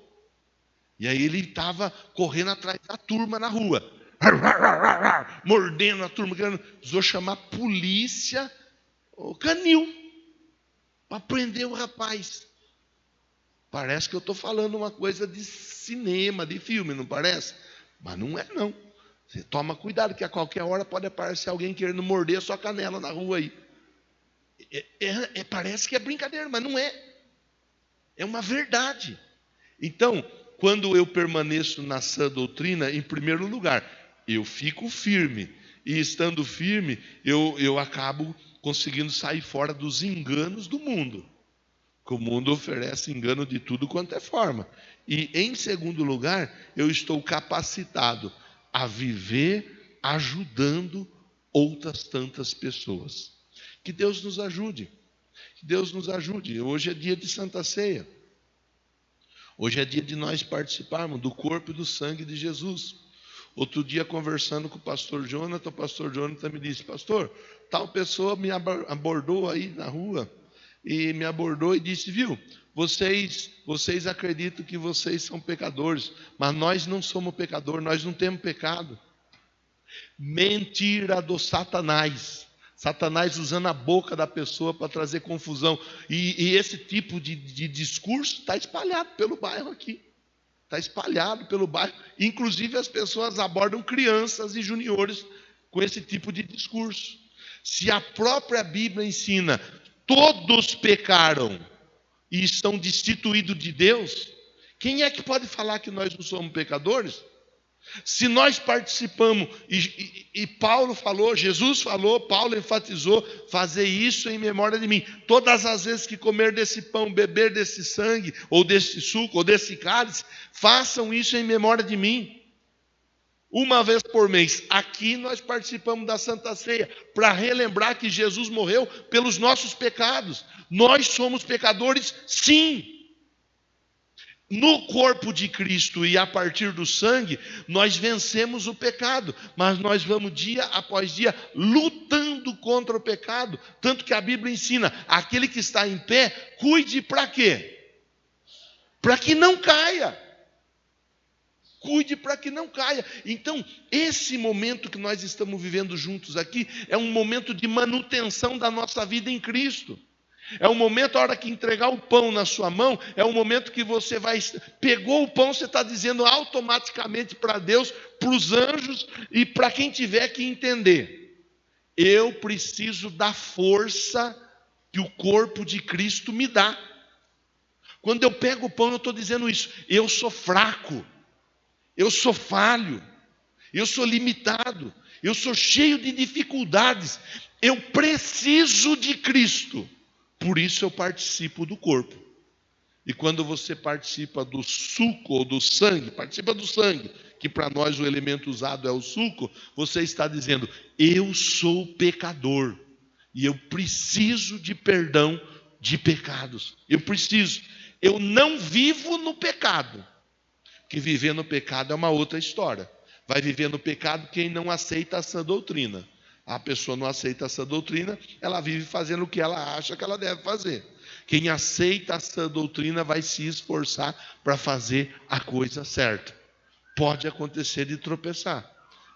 E aí ele estava correndo atrás da turma na rua, mordendo a turma, precisou chamar a polícia, o canil, para prender o rapaz. Parece que eu estou falando uma coisa de cinema, de filme, não parece? Mas não é, não. Você toma cuidado, que a qualquer hora pode aparecer alguém querendo morder a sua canela na rua aí. Parece que é brincadeira, mas não é. É uma verdade. Então, quando eu permaneço na sã doutrina, em primeiro lugar, eu fico firme. E estando firme, eu acabo conseguindo sair fora dos enganos do mundo. Que o mundo oferece engano de tudo quanto é forma. E, em segundo lugar, eu estou capacitado a viver ajudando outras tantas pessoas. Que Deus nos ajude. Que Deus nos ajude. Hoje é dia de Santa Ceia. Hoje é dia de nós participarmos do corpo e do sangue de Jesus. Outro dia, conversando com o pastor Jonathan me disse, pastor, tal pessoa me abordou aí na rua, e me abordou e disse, viu, vocês acreditam que vocês são pecadores, mas nós não somos pecadores, nós não temos pecado. Mentira do Satanás. Satanás usando a boca da pessoa para trazer confusão. E esse tipo de discurso está espalhado pelo bairro aqui. Está espalhado pelo bairro. Inclusive as pessoas abordam crianças e juniores com esse tipo de discurso. Se a própria Bíblia ensina, todos pecaram e estão destituídos de Deus, quem é que pode falar que nós não somos pecadores? Se nós participamos, e Paulo falou, Jesus falou, Paulo enfatizou, fazer isso em memória de mim. Todas as vezes que comer desse pão, beber desse sangue, ou desse suco, ou desse cálice, façam isso em memória de mim. Uma vez por mês, aqui nós participamos da Santa Ceia, para relembrar que Jesus morreu pelos nossos pecados. Nós somos pecadores, sim. No corpo de Cristo e a partir do sangue, nós vencemos o pecado, mas nós vamos dia após dia lutando contra o pecado, tanto que a Bíblia ensina, aquele que está em pé, cuide para quê? Para que não caia. Cuide para que não caia. Então, esse momento que nós estamos vivendo juntos aqui, é um momento de manutenção da nossa vida em Cristo. É um momento, a hora que entregar o pão na sua mão, é um momento que você pegou o pão, você está dizendo automaticamente para Deus, para os anjos e para quem tiver que entender. Eu preciso da força que o corpo de Cristo me dá. Quando eu pego o pão, eu estou dizendo isso. Eu sou fraco, eu sou falho, eu sou limitado, eu sou cheio de dificuldades. Eu preciso de Cristo. Por isso eu participo do corpo. E quando você participa do suco ou do sangue, participa do sangue, que para nós o elemento usado é o suco, você está dizendo, eu sou pecador, e eu preciso de perdão de pecados. Eu não vivo no pecado, que viver no pecado é uma outra história. Vai viver no pecado quem não aceita a sã doutrina. A pessoa não aceita essa doutrina, ela vive fazendo o que ela acha que ela deve fazer. Quem aceita essa doutrina vai se esforçar para fazer a coisa certa. Pode acontecer de tropeçar,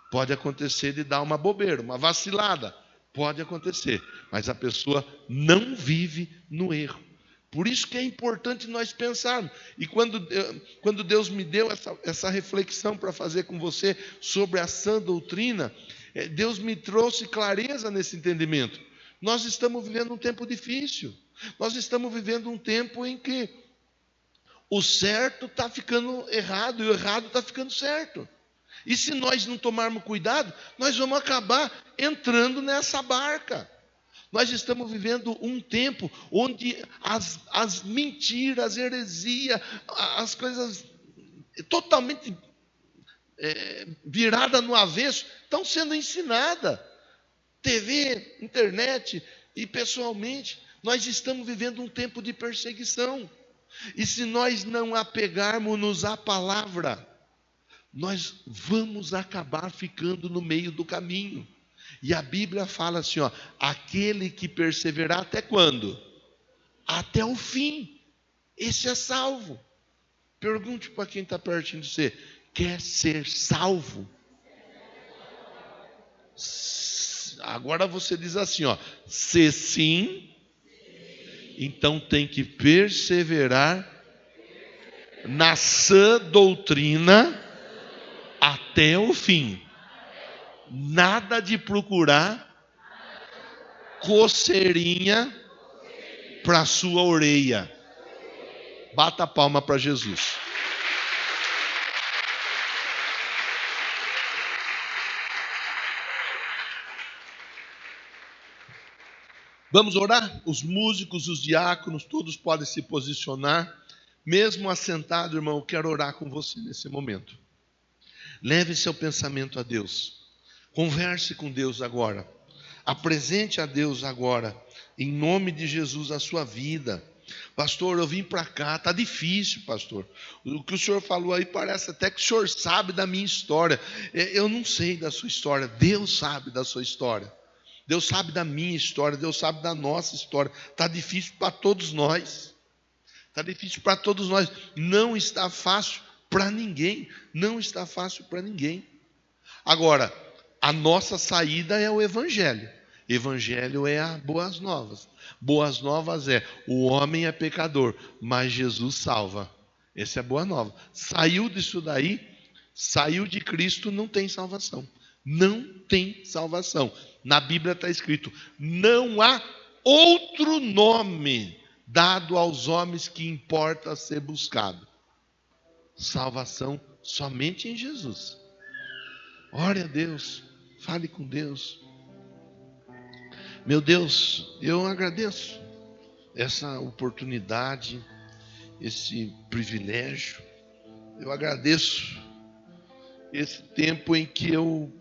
pode acontecer de dar uma bobeira, uma vacilada, pode acontecer, mas a pessoa não vive no erro. Por isso que é importante nós pensarmos. E quando Deus me deu essa reflexão para fazer com você sobre a sã doutrina, Deus me trouxe clareza nesse entendimento. Nós estamos vivendo um tempo difícil. Nós estamos vivendo um tempo em que o certo está ficando errado e o errado está ficando certo. E se nós não tomarmos cuidado, nós vamos acabar entrando nessa barca. Nós estamos vivendo um tempo onde as mentiras, as heresias, as coisas totalmente viradas no avesso, estão sendo ensinadas. TV, internet e pessoalmente, nós estamos vivendo um tempo de perseguição. E se nós não apegarmos-nos à palavra, nós vamos acabar ficando no meio do caminho. E a Bíblia fala assim, ó, aquele que perseverar até quando? Até o fim. Esse é salvo. Pergunte para quem está pertinho de você, quer ser salvo? Agora você diz assim, ó, se sim, então tem que perseverar na sã doutrina até o fim. Nada de procurar coceirinha para sua orelha. Bata a palma para Jesus. Vamos orar? Os músicos, os diáconos, todos podem se posicionar. Mesmo assentado, irmão, eu quero orar com você nesse momento. Leve seu pensamento a Deus. Converse com Deus agora. Apresente a Deus agora, em nome de Jesus, a sua vida. Pastor, eu vim para cá, está difícil, pastor. O que o senhor falou aí parece até que o senhor sabe da minha história. Eu não sei da sua história, Deus sabe da sua história. Deus sabe da minha história, Deus sabe da nossa história. Está difícil para todos nós. Está difícil para todos nós. Não está fácil para ninguém. Não está fácil para ninguém. Agora, a nossa saída é o Evangelho. Evangelho é a boas novas. Boas novas é, o homem é pecador, mas Jesus salva. Essa é a boa nova. Saiu disso daí, saiu de Cristo, não tem salvação. Não tem salvação. Na Bíblia está escrito, não há outro nome dado aos homens que importa ser buscado. Salvação somente em Jesus. Ore a Deus, fale com Deus. Meu Deus, eu agradeço essa oportunidade, esse privilégio. Eu agradeço esse tempo em que eu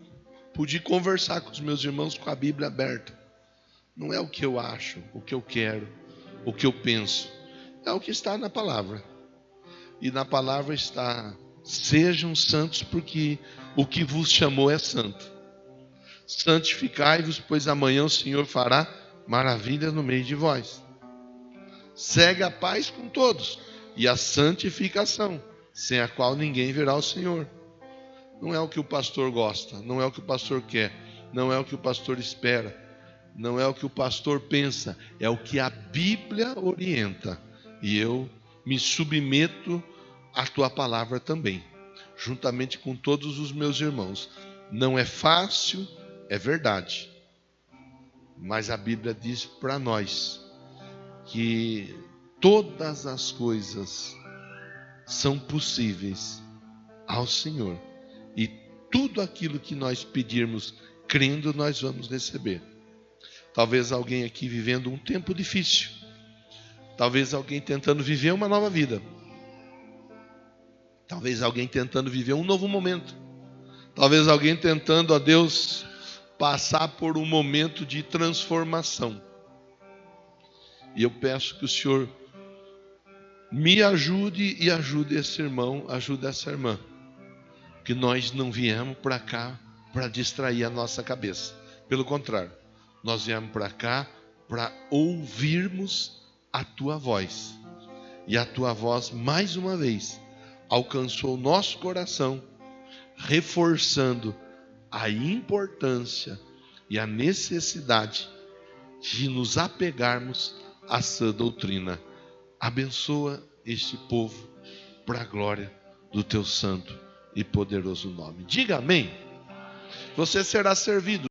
pude conversar com os meus irmãos com a Bíblia aberta. Não é o que eu acho, o que eu quero, o que eu penso. É o que está na palavra. E na palavra está, sejam santos porque o que vos chamou é santo. Santificai-vos, pois amanhã o Senhor fará maravilhas no meio de vós. Segue a paz com todos e a santificação, sem a qual ninguém verá o Senhor. Não é o que o pastor gosta, não é o que o pastor quer, não é o que o pastor espera, não é o que o pastor pensa, é o que a Bíblia orienta. E eu me submeto à tua palavra também, juntamente com todos os meus irmãos. Não é fácil, é verdade, mas a Bíblia diz para nós que todas as coisas são possíveis ao Senhor. E tudo aquilo que nós pedirmos, crendo, nós vamos receber. Talvez alguém aqui vivendo um tempo difícil. Talvez alguém tentando viver uma nova vida. Talvez alguém tentando viver um novo momento. Talvez alguém tentando, ó Deus, passar por um momento de transformação. E eu peço que o Senhor me ajude e ajude esse irmão, ajude essa irmã. Que nós não viemos para cá para distrair a nossa cabeça. Pelo contrário, nós viemos para cá para ouvirmos a tua voz. E a tua voz, mais uma vez, alcançou o nosso coração, reforçando a importância e a necessidade de nos apegarmos à sã doutrina. Abençoa este povo para a glória do teu santo e poderoso nome. Diga amém. Você será servido.